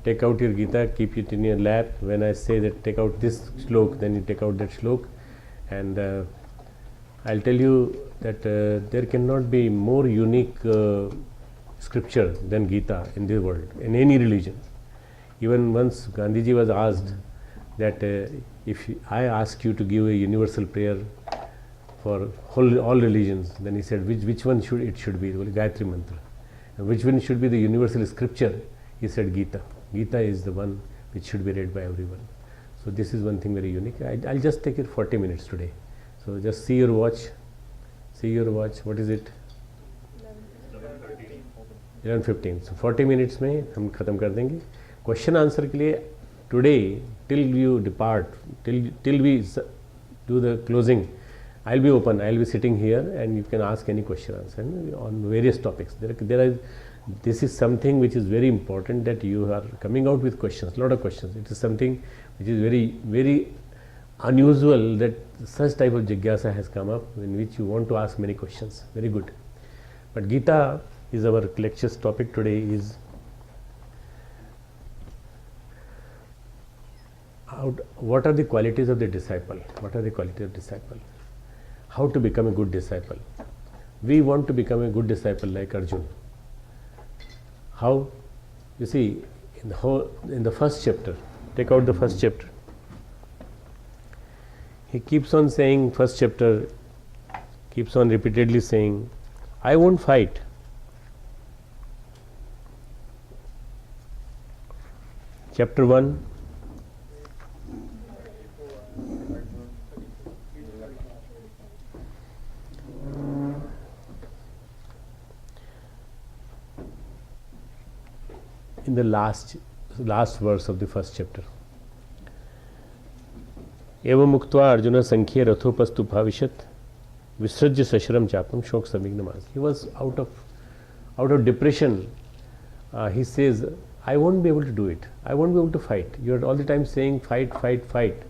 take out your Gita, keep it in your lap. When I say that take out this shlok, then you take out that shlok. And I'll tell you that there cannot be more unique scripture than Gita in this world, in any religion. Even once Gandhiji was asked that if I ask you to give a universal prayer for all religions, then he said, which one should it should be? The Gayatri Mantra. And which one should be the universal scripture? He said Gita. Gita is the one which should be read by everyone. So this is one thing very unique. I'll just take it 40 minutes today. So just see your watch. See your watch. What is it? 11:15. So 40 minutes में हम खत्म कर देंगे. Question answer के लिए today till you depart, till we do the closing, I'll be open. I'll be sitting here and you can ask any question answer on various topics. This is something which is very important, that you are coming out with questions, lot of questions. It is something which is very, very unusual that such type of jigyasa has come up in which you want to ask many questions. Very good. But Gita is our lecture's topic today. Is what are the qualities of the disciple? What are the qualities of disciple? How to become a good disciple? We want to become a good disciple like Arjun. How? You see, in the first chapter, take out the first chapter. He keeps on saying, first chapter, keeps on repeatedly saying, I won't fight. Chapter 1. In the last verse of the first chapter. एवं मुक्त्वा अर्जुन संख्ये रथोपस्तु भविष्यत् विसृज्य सशरम चापम शोक समिग्नमास. He was out of depression. He says, I won't be able to do it. I won't be able to fight. You are all the time saying fight, fight, fight.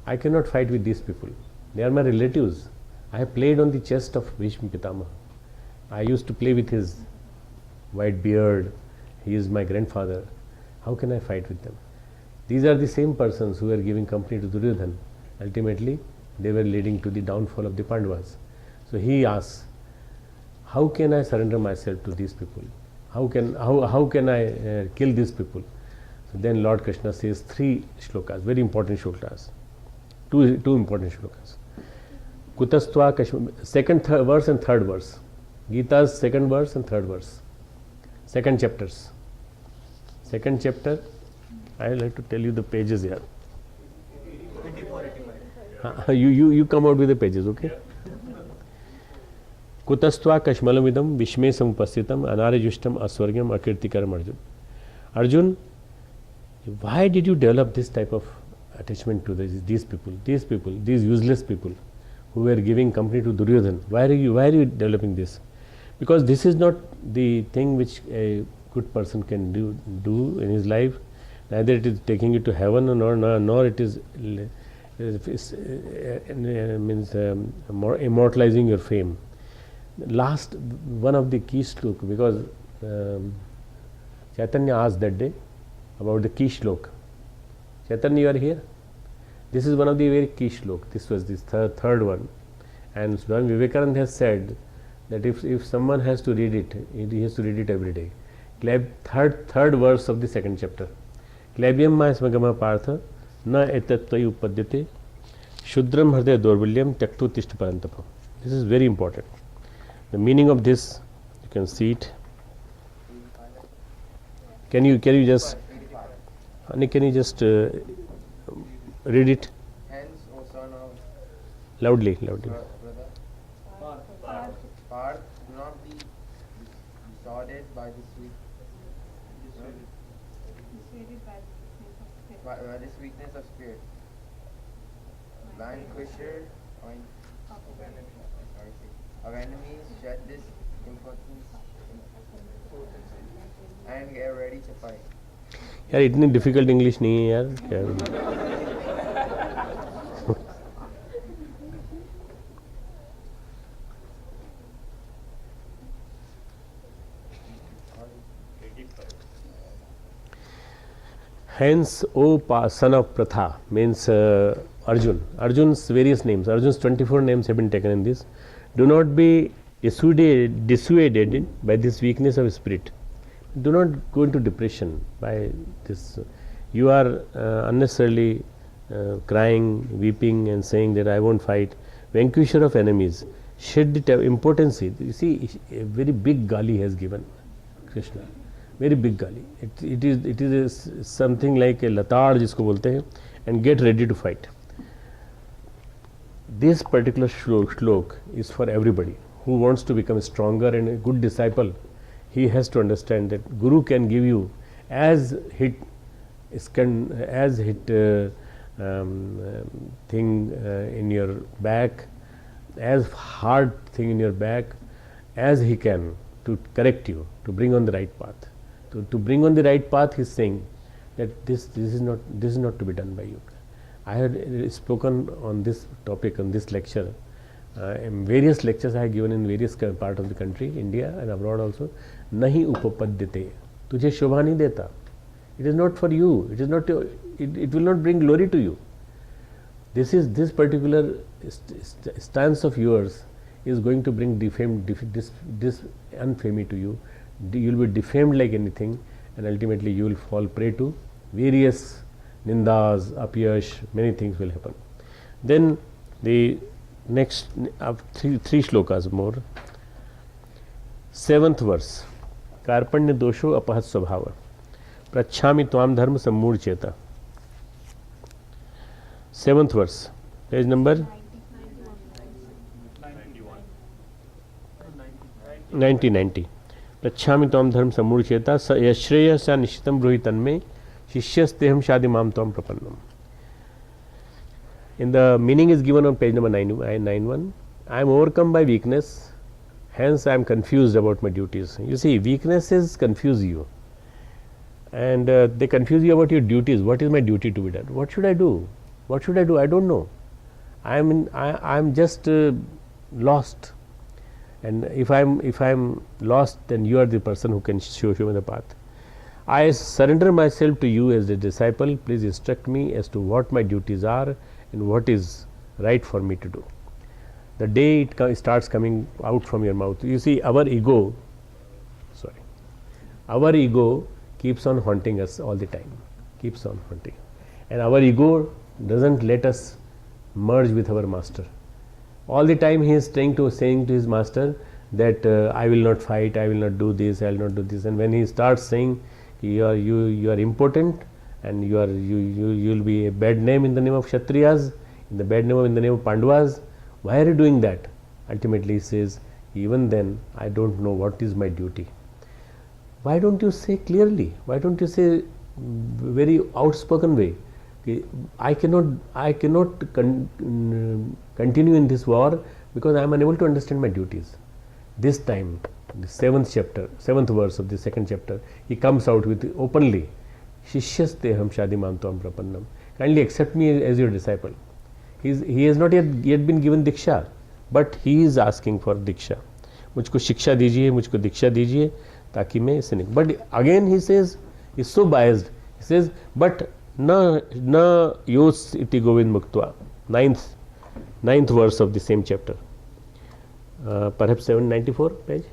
I cannot fight with these people. They are my relatives. I have played on the chest of Bhishma Pitamaha. I used to play with his white beard. He is my grandfather. How can I fight with them? These are the same persons who were giving company to Duryodhana. Ultimately, they were leading to the downfall of the Pandavas. So he asks, how can I surrender myself to these people? How can I kill these people? So then Lord Krishna says 3 shlokas, very important shlokas, two important shlokas. Kutastva Kashmir, second verse and third verse. Gita's second verse and third verse. Second chapters. Second chapter, I will have to tell you the pages here. You come out with the pages, okay? Kutastva kashmalamidam vishme samupasthitam anarajustam aswargyam akirtikaram Arjun. Arjun, why did you develop this type of attachment to these people, these useless people who were giving company to Duryodhana? Why are you developing this? Because this is not the thing which a good person can do in his life. Neither it is taking you to heaven nor it is immortalizing your fame. Last one of the key shlok, because Chaitanya asked that day about the key shlok. Chaitanya, you are here? This is one of the very key shlok. This was this third one. And Swami Vivekananda has said that if someone has to read it, he has to read it every day. Third verse of the second chapter. Klebyam ma smagama partha na etattvai upadyate shudram hridaya dorbilyam tyaktu tishta parantapa. This is very important. The meaning of this, you can see it. Can you just read it? Hence, O son of Loudly. Parth, do not be disordered by the sweetness of spirit. Vanquisher of enemies, shed this impotence and get ready to fight. यार इतनी difficult English नहीं है यार क्या Hence, O son of Pratha, means Arjun. Arjun's various names, Arjun's 24 names have been taken in this. Do not be dissuaded by this weakness of spirit. Do not go into depression by this. You are unnecessarily crying, weeping, and saying that I won't fight. Vanquisher of enemies, shed the importance. You see, a very big gali has given Krishna. Very big gali. It is something like a latad जिसको बोलते हैं, and get ready to fight. This particular shlok is for everybody who wants to become stronger and a good disciple. He has to understand that Guru can give you as hit thing in your back, as hard thing in your back as he can to correct you, to bring on the right path. To bring on the right path, he is saying that this is not to be done by you. I had spoken on this topic on this lecture. In various lectures I have given in various part of the country, India and abroad also. Nahi upapadyate, तुझे शोभा नहीं देता. It is not for you. It is not. It will not bring glory to you. This particular stance of yours is going to bring this unfame to you. You will be defamed like anything, and ultimately you will fall prey to various nindas, apyash, many things will happen. Then the next three shlokas more. 7th verse. कार्पण्य दोषो अपहत स्वभाव प्रच्छामि त्वाम धर्म सम्मूढ़ चेता. 7th verse, page number 90. प्रच्छामि त्वाम धर्म सम्मूढ़ चेता यश्रेय सा निश्चितम ब्रूहि तन्मे शिष्यस्तेहम शादि माम त्वाम प्रपन्नम. In the meaning is given on page number 91. I am overcome by weakness, hence I am confused about my duties. You see, weaknesses confuse you, and they confuse you about your duties. What is my duty to be done? What should I do? What should I do? I don't know. I am just lost. And if I am lost, then you are the person who can show me the path. I surrender myself to you as a disciple. Please instruct me as to what my duties are and what is right for me to do. The day it starts coming out from your mouth, you see, our ego keeps on haunting us all the time, keeps on haunting, and our ego doesn't let us merge with our master. All the time he is saying to his master that I will not fight, I will not do this, I will not do this. And when he starts saying you are impotent and you will be a bad name in the name of Kshatriyas, in the name of Pandavas, why are you doing that? Ultimately he says, even then I don't know what is my duty. Why don't you say clearly? Why don't you say very outspoken way? I cannot continue in this war because I am unable to understand my duties. This time, the 7th verse of the 2nd chapter, he comes out with openly, Shishyasteham shadi mam tvam prapannam. Kindly accept me as your disciple. He has not yet been given diksha, but he is asking for diksha. मुझको शिक्षा दीजिए, मुझको दीक्षा दीजिए, ताकि मैं इससे नहीं. But again he says, he is so biased. He says, but na yos iti govind muktva. 9th verse of the same chapter. Perhaps 794 page.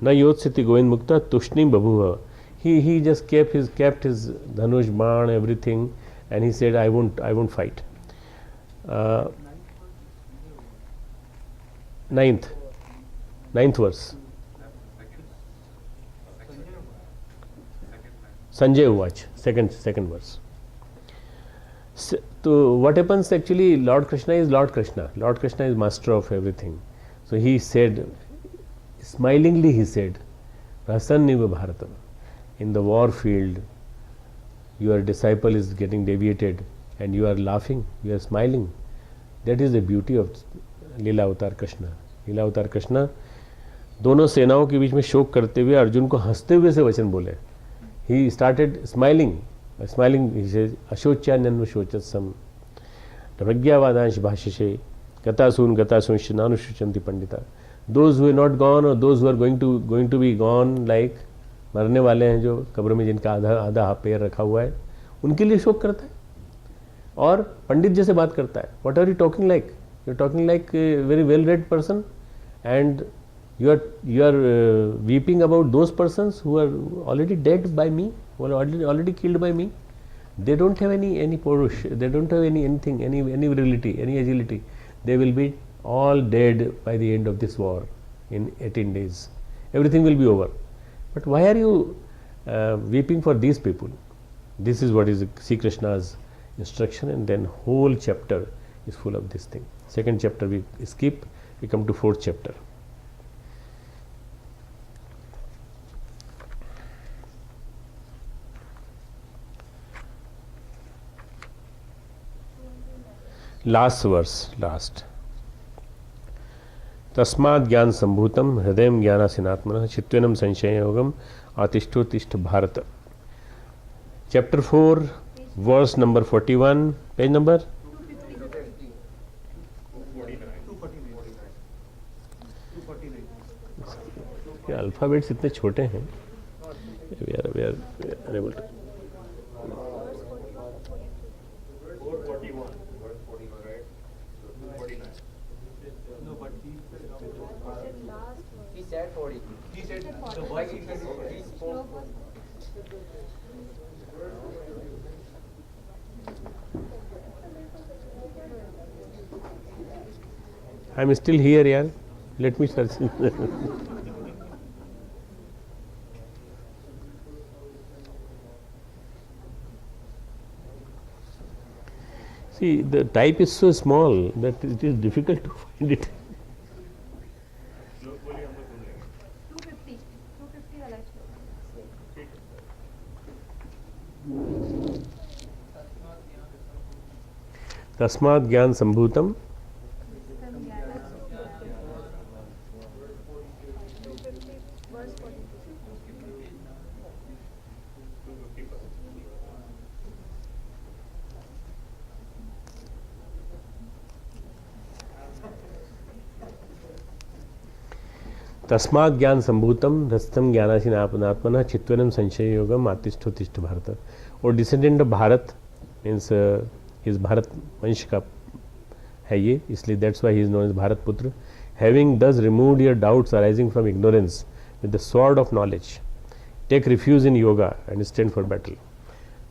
Na yos iti govind muktva tushni babhuva. He just kept his dhanush, baan, everything, and he said, I won't fight. 9th verse. Sanjay Uvach, second verse. So what happens actually, Lord Krishna is Lord Krishna. Lord Krishna is master of everything. So he said, smilingly he said, Prasanniva Bharatam. In the war field, your disciple is getting deviated and you are laughing, you are smiling. That is the beauty of लीला अवतार कृष्ण. लीला अवतार कृष्ण दोनों सेनाओं के बीच में शोक करते हुए अर्जुन को हंसते हुए से वचन बोले. He started smiling. He says, Ashochyanyanva shochatsam pragyavadansh bhashise gatasun shinanushuchanti pandita. Those who are not gone or those who are going to be gone like मरने वाले हैं जो कब्र में, जिनका आधा आधा पैर रखा हुआ है, उनके लिए शोक करता है और पंडित जैसे बात करता है. What are you talking like? You are talking like a very well read person and you are weeping about those persons who are already dead by me, who are already killed by me. They don't have any purush, they don't have anything, any virility, any agility. They will be all dead by the end of this war in 18 days. Everything will be over. But why are you weeping for these people? This is what is Sri Krishna's instruction, and then whole chapter is full of this thing. Second chapter we skip, we come to fourth chapter. Last verse, last. तस्माद् ज्ञान संभूतम हृदय ज्ञानासीनात्मनः चित्तेन संशययोगम आतिष्ठोतिष्ठ Bharata. Chapter 4, verse number 41, page number 249. Alphabets इतने छोटे हैं. We are unable to. He said 40. He said like he spoke. I am still here, yaar. Let me search. See, the type is so small that it is difficult to find it. 250 वाला तस्मात् ज्ञान संभूतम तस्मात् ज्ञान संभूतम रस्तम ज्ञानासीन आत्मना चित्तवनम संशय योगम आतिष्ठोतिष्ठ भारत. और descendant of Bharat means इस भारत वंश का है ये, इसलिए that's why he is known as Bharat पुत्र. Having this removed your doubts arising from ignorance with the sword of knowledge take refuge in yoga and stand for battle.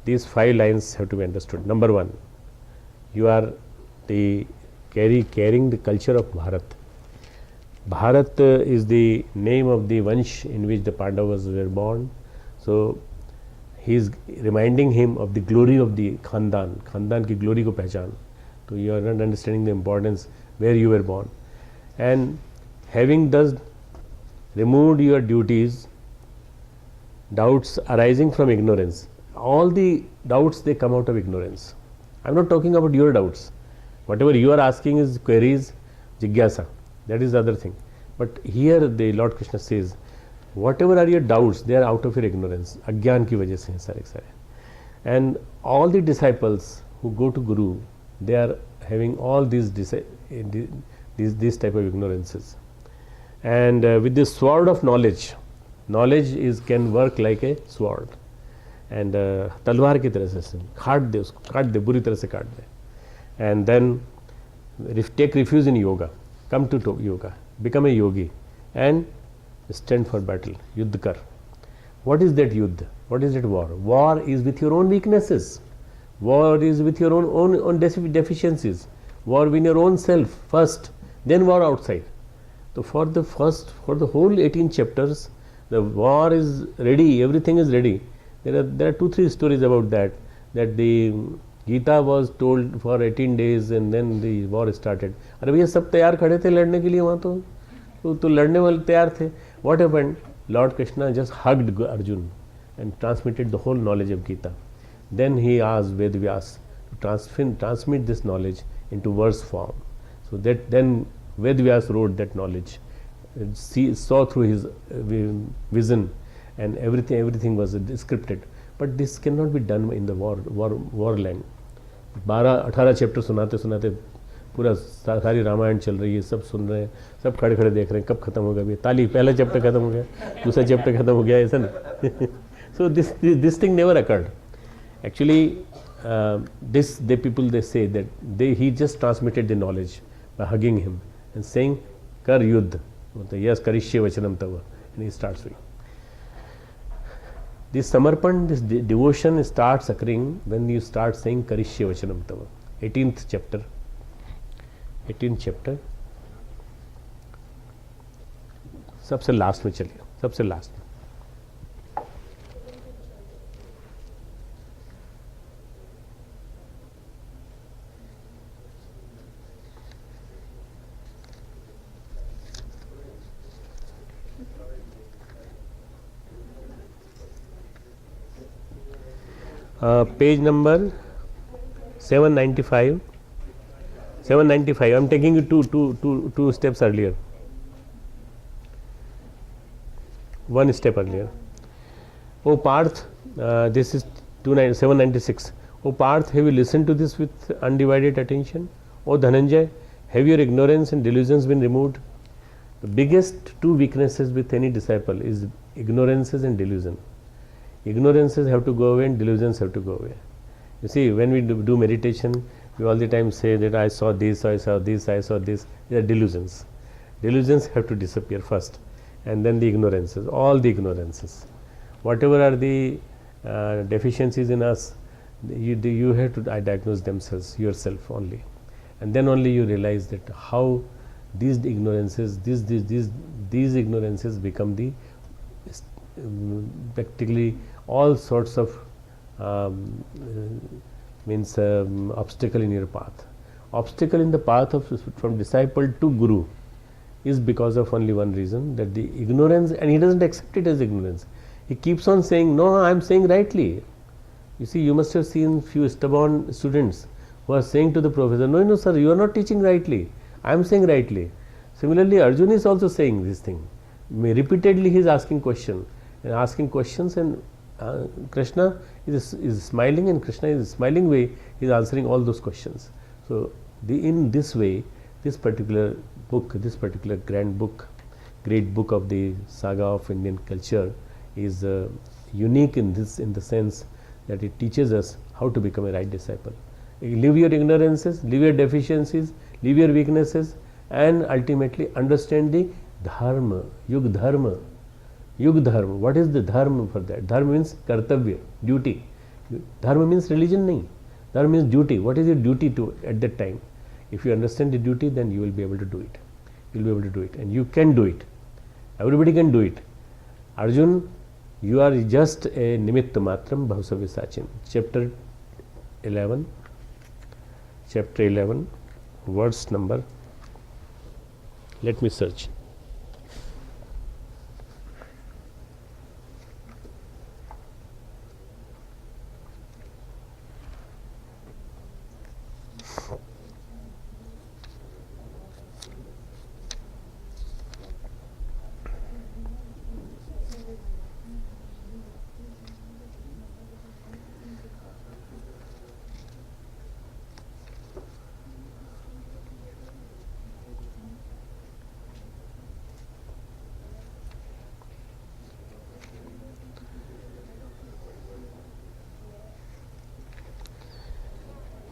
These 5 lines have to be understood. Number 1, you are carrying the culture of Bharat. Bharat is the name of the Vansh in which the Pandavas were born. So he is reminding him of the glory of the Khandan की glory को पहचान. So you are not understanding the importance where you were born. And having thus removed your duties, doubts arising from ignorance. All the doubts, they come out of ignorance. I am not talking about your doubts. Whatever you are asking is queries, jigyasa. That is the other thing. But here the Lord Krishna says, whatever are your doubts, they are out of your ignorance. Agyan ki wajah se hain sare. And all the disciples who go to Guru, they are having all these type of ignorances. And with this sword of knowledge, knowledge can work like a sword. And तलवार की तरह से काट दे, उसको काट दे, बुरी तरह से काट दे. And then take refuge in yoga, come to yoga, become a yogi and stand for battle. युद्ध कर. What is that युद्ध? What is that war? War is with your own weaknesses. War is with your own deficiencies. War with your own self first, then war outside. So for the whole 18 chapters, the war is ready, everything is ready. There are 2-3 stories about that the Gita was told for 18 days and then the war started. अरे भैया सब तैयार खड़े थे लड़ने के लिए वहाँ तो लड़ने वाले तैयार थे. What happened? Lord Krishna just hugged Arjun and transmitted the whole knowledge of Gita. Then he asked Ved Vyas to transmit this knowledge into verse form. So that then Ved Vyas wrote that knowledge, saw through his vision, and everything was scripted. But this cannot be done in the war land. 12-18 chapter सुनाते पूरा सारी रामायण चल रही है, सब सुन रहे हैं, सब खड़े खड़े देख रहे हैं कब खत्म होगा, अभी ताली, पहला चैप्टर खत्म हो गया, दूसरा चैप्टर खत्म हो गया, ऐसा ना. So this thing never occurred actually. This the people they say that he just transmitted the knowledge by hugging him and saying kar yuddh, yes karishye vachanam tava, and he starts with this samarpan. This devotion starts occurring when you start saying karishye vachanam tava. 18th chapter, 18th chapter, सबसे last में चलिए, सबसे last में. Page number 795. 795. I'm taking you two steps earlier. One step earlier. O Parth, this is 796. O Parth, have you listened to this with undivided attention? O Dhananjay, have your ignorance and delusions been removed? The biggest two weaknesses with any disciple is ignorances and delusion. Ignorances have to go away and delusions have to go away. You see, when we do meditation, we all the time say that I saw this, I saw this, I saw this. They are delusions. Delusions have to disappear first, and then the ignorances, all the ignorances. Whatever are the deficiencies in us, you have to diagnose themselves yourself only, and then only you realize that how these ignorances, these ignorances become the practically all sorts of obstacle in your path. Obstacle in the path of from disciple to guru is because of only one reason, that the ignorance, and he doesn't accept it as ignorance. He keeps on saying, no, I am saying rightly. You see, you must have seen few stubborn students who are saying to the professor, no, sir, you are not teaching rightly, I am saying rightly. Similarly, Arjuna is also saying this thing. Repeatedly he is asking questions, and Krishna is smiling, and Krishna is smiling way is answering all those questions. So in this way, this particular book, this particular great book of the saga of Indian culture is unique in the sense that it teaches us how to become a right disciple. Leave your ignorances, leave your deficiencies, leave your weaknesses, and ultimately understand the dharma, yug dharma. Yug dharma. What is the dharma for that? Dharma means kartavya, duty. Dharma means religion, nahi. Dharma means duty. What is your duty to at that time? If you understand the duty, then you will be able to do it. You will be able to do it, and you can do it. Everybody can do it. Arjun, you are just a nimitta matram bhavsavya sachin. Chapter 11, verse number. Let me search.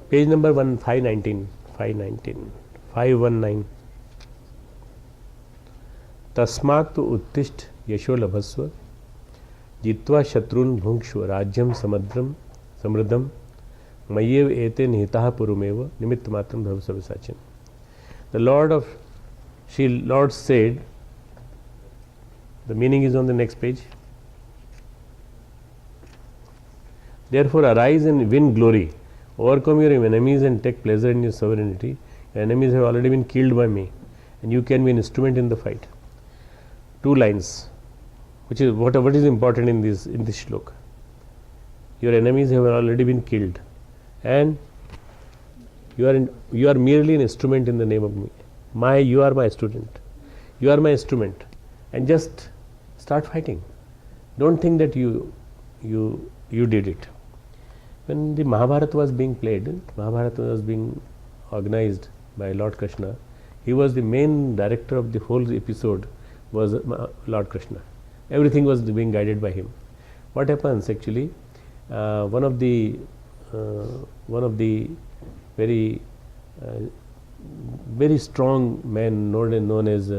Page number 519. 519. तस्मात् उत्तिष्ठ यशो लभस्व जित्वा शत्रुन् भुङ्क्ष्व राज्यं समृद्धं मय्येव एते निहिताः पुरुमेव निमित्तमात्रं भवसव्य Sachin. The Lord said, the meaning is on the next page. Therefore arise and win glory. Overcome your enemies and take pleasure in your sovereignty. Your enemies have already been killed by me, and you can be an instrument in the fight. Two lines, which is what is important in this shloka. Your enemies have already been killed, and you are merely an instrument in the name of me. You are my student. You are my instrument, and just start fighting. Don't think that you did it. When the Mahabharata was being played, Mahabharata was being organized by Lord Krishna. He was the main director of the whole episode, was Lord Krishna. Everything was being guided by him. What happens actually? One of the very very strong men known as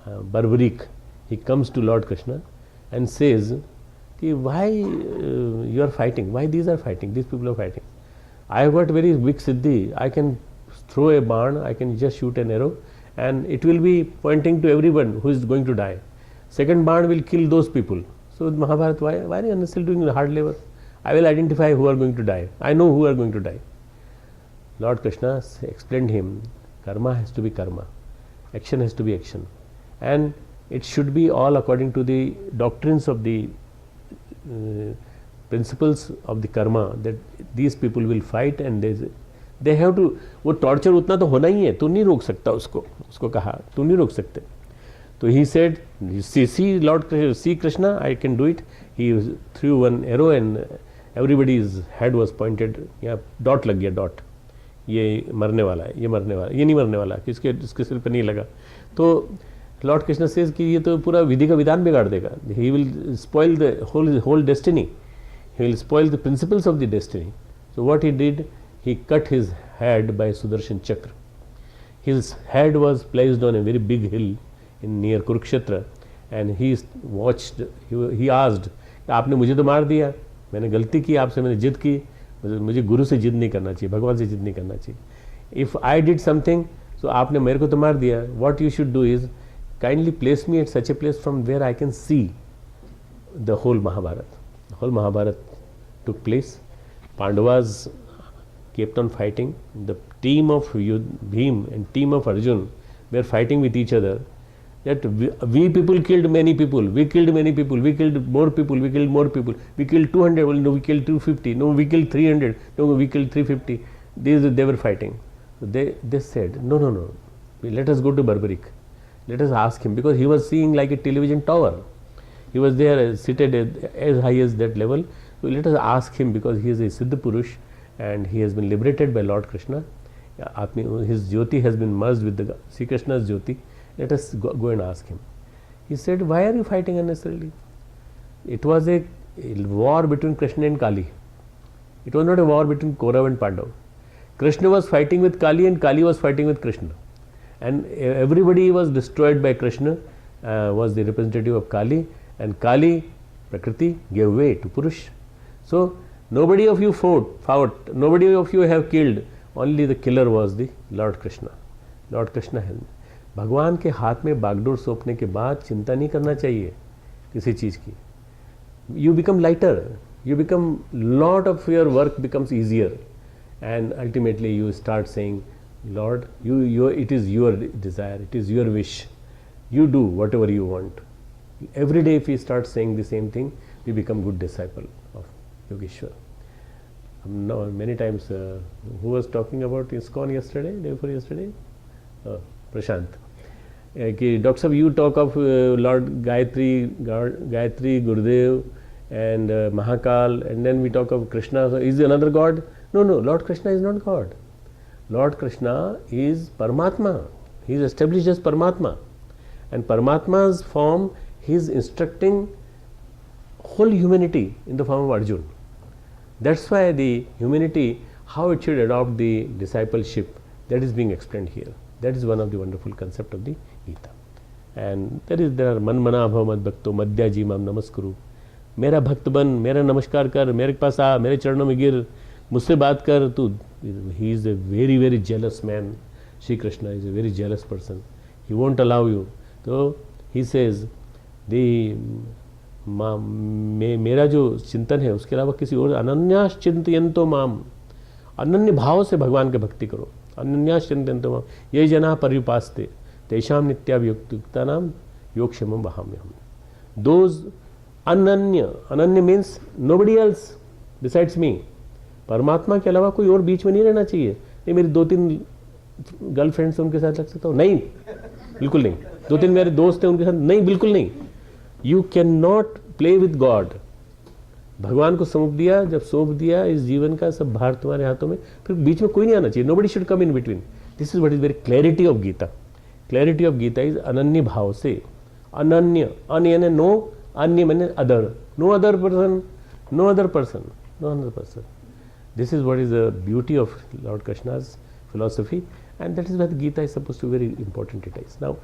Barbarik, he comes to Lord Krishna and says, why you are fighting? Why these are fighting? These people are fighting. I have got very big siddhi. I can throw a barn, I can just shoot an arrow, and it will be pointing to everyone who is going to die. Second barn will kill those people. So Mahabharata, why are you still doing the hard labor? I will identify who are going to die. I know who are going to die. Lord Krishna explained him, karma has to be karma, action has to be action, and it should be all according to the doctrines of the principles of the karma, that these people will fight and they have to, वो torture उतना तो होना ही है, तू नहीं रोक सकता उसको कहा, तू नहीं रोक सकते. So he said, see Krishna, I can do it. He threw one arrow and everybody's head was pointed, यहाँ dot लग गया, dot. ये मरने वाला है, ये मरने वाला है, ये नहीं मरने वाला, इसके सिर पे नहीं लगा. तो लॉर्ड कृष्ण सेज कि ये तो पूरा विधि का विधान बिगाड़ देगा. He will spoil the whole destiny, he will spoil the principles of the destiny. So what he did, he cut his head by Sudarshan Chakra. His head was placed on a very big hill in near Kurukshetra, and he watched, he asked, आपने मुझे तो मार दिया, मैंने गलती की, आपसे मैंने जिद की, मुझे गुरु से जिद नहीं करना चाहिए, भगवान से जिद नहीं करना चाहिए. If I did something, so आपने मेरे को तो मार दिया. What you should do is kindly place me at such a place from where I can see the whole Mahabharata. The whole Mahabharata took place. Pandavas kept on fighting. The team of Bhim and team of Arjun were fighting with each other. That we people killed many people, we killed many people, we killed more people, we killed more people, we killed 200, well, no, we killed 250, no, we killed 300, no, we killed 350. They were fighting. They said, no, let us go to Barbarik. Let us ask him, because he was seeing like a television tower. He was there seated as high as that level. So let us ask him, because he is a Siddha Purush and he has been liberated by Lord Krishna. His Jyoti has been merged with the Sri Krishna's Jyoti. Let us go and ask him. He said, why are you fighting unnecessarily? It was a war between Krishna and Kali. It was not a war between Kaurav and Pandav. Krishna was fighting with Kali and Kali was fighting with Krishna. And everybody was destroyed by Krishna, was the representative of Kali, and Kali, Prakriti, gave way to Purush. So nobody of you fought, nobody of you have killed, only the killer was the Lord Krishna. Lord Krishna has. भगवान के हाथ में बागडोर सौंपने के बाद चिंता नहीं करना चाहिए किसी चीज़ की. You become lighter, you become, lot of your work becomes easier, and ultimately you start saying, Lord, it is your desire, it is your wish, you do whatever you want. Every day if we start saying the same thing, we become good disciple of Yogeshwar. Now, many times, who was talking about ISKCON yesterday, day before yesterday? Prashant. कि doctor साहब, you talk of Lord Gayatri, Gurudev and Mahakal, and then we talk of Krishna. So is another God? No, Lord Krishna is not God. Lord Krishna is Paramatma. He is established as Paramatma. And Paramatma's form, he is instructing whole humanity in the form of Arjun. That's why the humanity, how it should adopt the discipleship, that is being explained here. That is one of the wonderful concept of the Gita. And there are man mana bhav mad bhakto madhya ji mam namaskuru. मेरा भक्त बन, मेरा नमस्कार कर, मेरे पास आ, मेरे चरणों में गिर, मुझसे बात कर. तू, he is a very very jealous man. Shri Krishna is a very jealous person. He won't allow you. So he says, मेरा जो चिंतन है उसके अलावा किसी और, अनन्यास चिंतयन्तो माम, अनन्य भाव से भगवान की भक्ति करो. अनन्यास चिंतयन्तो माम ये जना पर्युपास्ते तेषाम नित्याभियुक्तानाम योगक्षेमं वहाम्यहम्. Those अनन्य मीन्स नोबडी एल्स बिसाइड्स मी. परमात्मा के अलावा कोई और बीच में नहीं रहना चाहिए. नहीं, मेरी 2-3 गर्लफ्रेंड्स हैं, उनके साथ लग सकता हूँ? नहीं, बिल्कुल नहीं. 2-3 मेरे दोस्त हैं, उनके साथ नहीं, बिल्कुल नहीं. You can not play with God. भगवान को सौंप दिया, जब सौंप दिया इस जीवन का सब भार तुम्हारे हाथों में, फिर बीच में कोई नहीं आना चाहिए. Nobody should come in between. This is what is very clarity of Gita. Clarity of Gita is अनन्य भाव से. अनन्य, अन्य यानी नो, अन्य माने other, no other person, no other person, no other person. This is what is the beauty of Lord Krishna's philosophy, and that is why the Gita is supposed to be very important. It is. Now,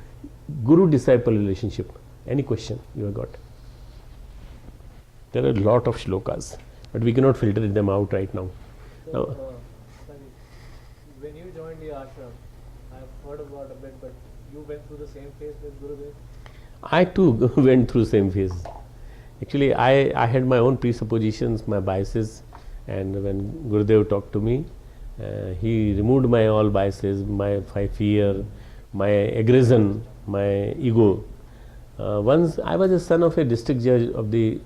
Guru-disciple relationship. Any question you have got? There are a lot of shlokas, but we cannot filter them out right now. So, Now, sorry, when you joined the ashram, I've heard about a bit, but you went through the same phase with Gurudev? I too went through same phase. Actually, I had my own presuppositions, my biases, and when Gurudev talked to me, he removed my all biases, my fear, my aggression, my ego. Once I was a son of a district judge of the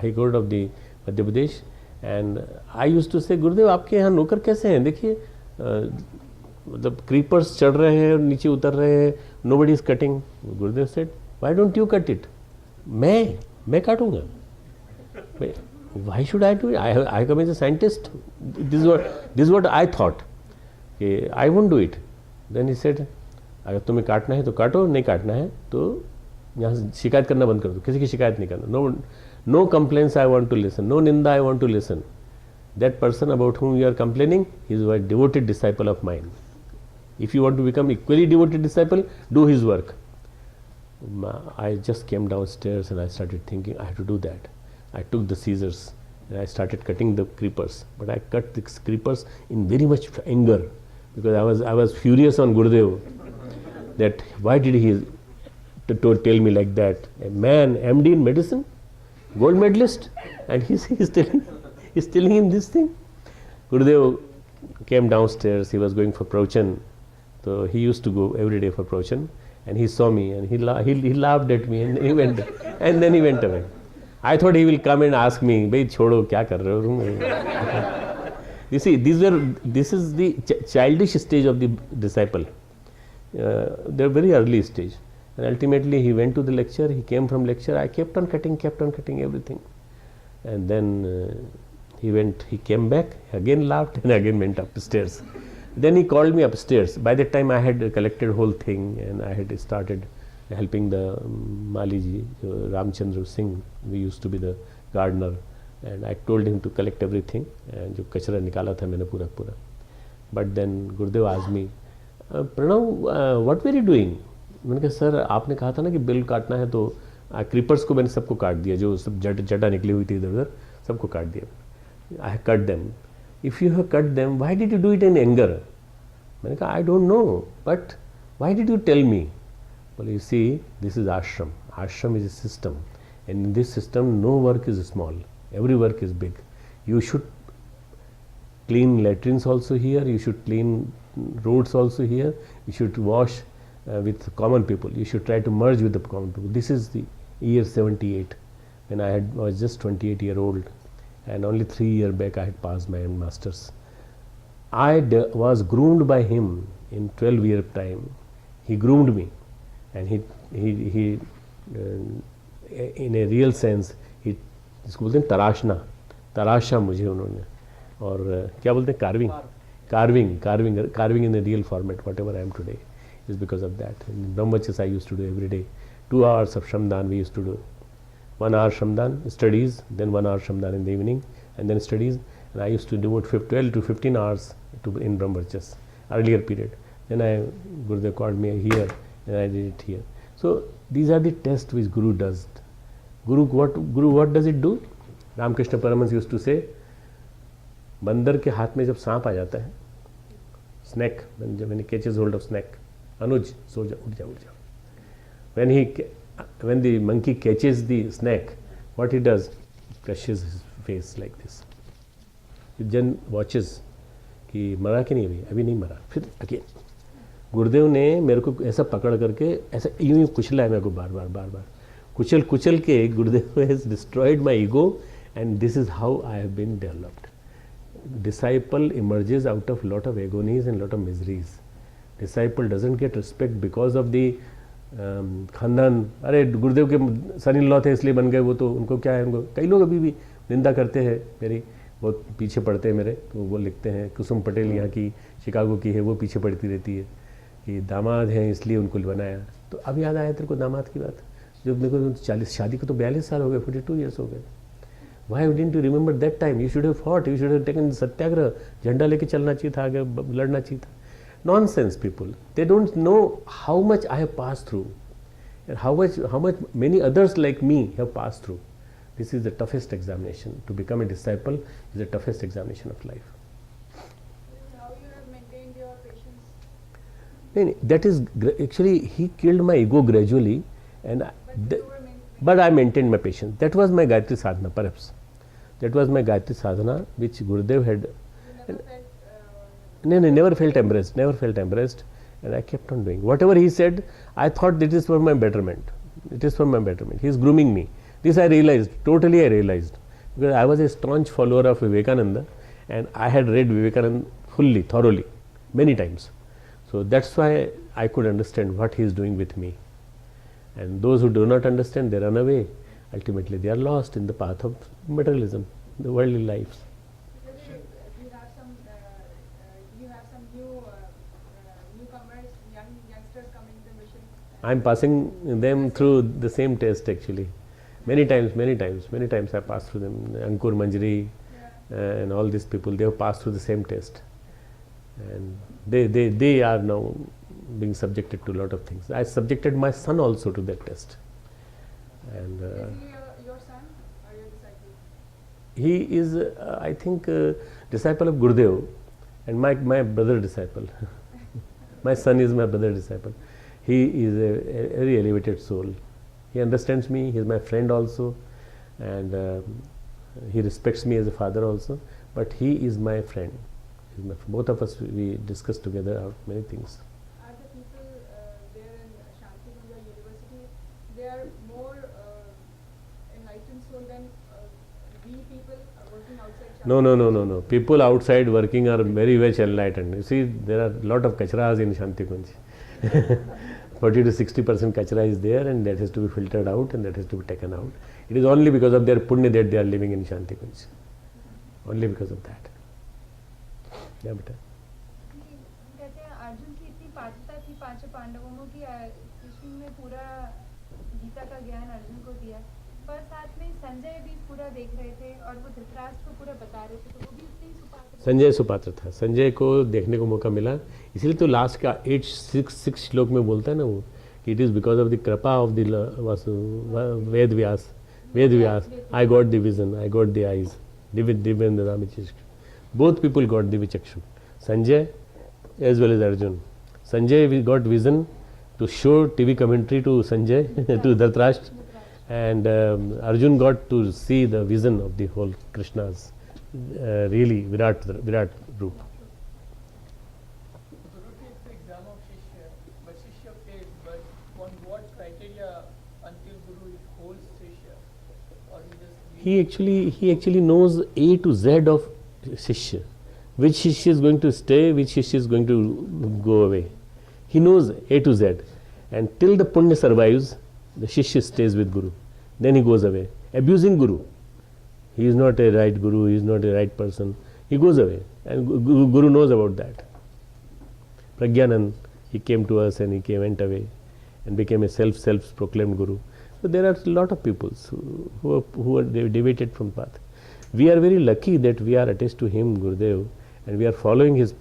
High Court of the Madhya Pradesh, and I used to say, Gurudev, आपके यहाँ नौकर कैसे हैं? देखिए, मतलब creepers चढ़ रहे हैं और नीचे उतर रहे हैं, nobody is cutting. Gurudev said, why don't you cut it? मैं काटूंगा. Why should I do it? I come as a scientist. This is what I thought. I won't do it. Then he said, अगर तुम्हें काटना है तो काटो, नहीं काटना है तो यहाँ से शिकायत करना बंद कर दो. किसी की शिकायत नहीं करना. No complaints I want to listen. No निंदा I want to listen. That person about whom you are complaining, he is a devoted disciple of mine. If you want to become equally devoted disciple, do his work. I just came downstairs and I started thinking I have to do that. I took the scissors and I started cutting the creepers, but I cut the creepers in very much anger, because I was furious on Gurudev that why did he tell me like that? A man MD in medicine, gold medalist, and he's telling him this thing. Gurudev came downstairs. He was going for pravachan, so he used to go every day for pravachan, and he saw me and he laughed at me and then he went away. I thought he will come and ask me, "Bhai, छोड़ो, क्या कर रहे हो तुम?" You see, this is the childish stage of the disciple. They're very early stage, and ultimately he went to the lecture. He came from lecture. I kept on cutting everything, and then he came back, again laughed, and again went upstairs. Then he called me upstairs. By that time I had collected whole thing, and I had started helping the Maliji, Ramchandra Singh. We used to be the gardener, and I told him to collect everything, and जो कचरा निकाला था मैंने पूरा. But then Gurudev asked me, Pranav, what were you doing? मैंने कहा, sir आपने कहा था ना कि बिल काटना है, तो क्रीपर्स को मैंने सबको काट दिया, जो सब जटा निकली हुई थी इधर उधर, सबको काट दिया. I have cut them. If you have cut them, why did you do it in anger? मैंने कहा, I don't know, but why did you tell me? Well, you see, this is ashram. Ashram is a system, and in this system, no work is small. Every work is big. You should clean latrines also here. You should clean roads also here. You should wash with common people. You should try to merge with the common people. This is the year 78, when I was just 28-year-old, and only 3 years back I had passed my masters. I was groomed by him in 12-year time. He groomed me. And he in a real sense, जिसको बोलते हैं तराशा मुझे उन्होंने, और क्या बोलते हैं, carving in the real format. Whatever I am today is because of that. In Brahmachas I used to do every day 2 hours of Shramdan. We used to do 1 hour Shramdan studies, then 1 hour Shramdan in the evening, and then studies. And I used to devote 12 to 15 hours in Brahmachas, earlier period. Then Gurudev called me here, and I did it here. So these are the tests which Guru does. Guru what does it do? Ramakrishna Paramahansa used to say, बंदर के हाथ में जब सांप आ जाता है, snake, when he catches hold of snake, Anuj, सो जा, उठ जा. When the monkey catches the snake, what he does, crushes his face like this. Then watches कि मरा कि नहीं अभी नहीं मरा, फिर अगेन. गुरुदेव ने मेरे को ऐसा पकड़ करके ऐसा यूं कुचला है मेरे को बार कुचल के Gurudev has destroyed my ego, and this is how I have been developed. Disciple emerges out of lot of agonies and lot of miseries. Disciple doesn't get respect because of the खानदान. अरे गुरुदेव के सन इन लॉ थे इसलिए बन गए, वो तो उनको क्या है, उनको कई लोग अभी भी निंदा करते हैं मेरी. बहुत पीछे पड़ते हैं मेरे, तो वो लिखते हैं कुसुम पटेल यहाँ की शिकागो की है, वो पीछे पड़ती रहती है कि दामाद हैं इसलिए उनको बनाया। तो अब याद आया तेरे को दामाद की बात, जब मेरे को 40 शादी को तो 42 साल हो गए, 42 ईयर्स हो गए। Why didn't you remember that time? You should have fought. You should have taken सत्याग्रह, झंडा लेके चलना चाहिए था, आगे लड़ना चाहिए था। Nonsense people. They don't know how much I have passed through, and how much many others like me have passed through. This is the toughest examination. To become a disciple is the toughest examination of life. How you have maintained your patience? No, that is actually he killed my ego gradually, and but I maintained my patience. That was my Gayatri sadhana, perhaps. That was my Gayatri sadhana, which Gurudev had. You never felt No, never felt embarrassed, and I kept on doing whatever he said. I thought that is for my betterment. It is for my betterment. He is grooming me. This I realized. Totally, I realized, because I was a staunch follower of Vivekananda, and I had read Vivekananda fully, thoroughly, many times. So that's why I could understand what he is doing with me. And those who do not understand, they run away. Ultimately, they are lost in the path of materialism, the worldly lives. do you have some newcomers, youngsters coming to mission? I am passing them through the same test actually. Many times I passed through them. Ankur Manjari and all these people, they have passed through the same test. And they are now being subjected to a lot of things. I subjected my son also to that test. And Is he your son or your disciple? he is, I think, disciple of Gurudev, and my brother disciple. My son is my brother disciple. He is a very elevated soul. He understands me. He is my friend also, and he respects me as a father also. But he is my friend. Both of us, we discuss together out many things. Are the people there in Shantigunja University, they are more enlightened soul than we people working outside Shantigunja? No. People outside working are very much enlightened. You see, there are a lot of kachras in Shantikunj. 40 to 60% kachra is there, and that has to be filtered out, and that has to be taken out. It is only because of their punya that they are living in Shantikunj. Only because of that. Yeah, beta. कहते हैं अर्जुन की इतनी पात्रता थी पांचों पांडवों में कि कृष्ण ने पूरा गीता का ज्ञान अर्जुन को दिया, पर साथ में संजय भी पूरा देख रहे थे और वो धृतराष्ट्र को पूरा बता रहे थे, तो वो भी उतने ही सुपात्र। संजय सुपात्र था, संजय को देखने को मौका मिला, इसलिए तो लास्ट का 8-6 श्लोक में बोलता है ना वो कि it is because of the कृपा of the Ved Vyas I got the vision, I got the eyes, दिव्येंद्र नाम चक्षु. Both people got Divya Chakshu, Sanjay as well as Arjun. Sanjay got vision to show TV commentary to Sanjay, to Dhritarashtra, and Arjun got to see the vision of the whole Krishna's really Virat Roop. Guru takes the exam of Shishya, but Shishya fails. But on what criteria until Guru holds Shishya, or he just He actually knows A to Z of Shishya. Which Shishya is going to stay, which Shishya is going to go away. He knows A to Z. And till the punya survives, the Shishya stays with Guru. Then he goes away. Abusing Guru. He is not a right Guru, he is not a right person. He goes away. And Guru knows about that. Pragyanand, he came to us and he went away and became a self-proclaimed Guru. So there are a lot of people who are deviated from path. We are very lucky that we are attached to him, Gurudev, and we are following his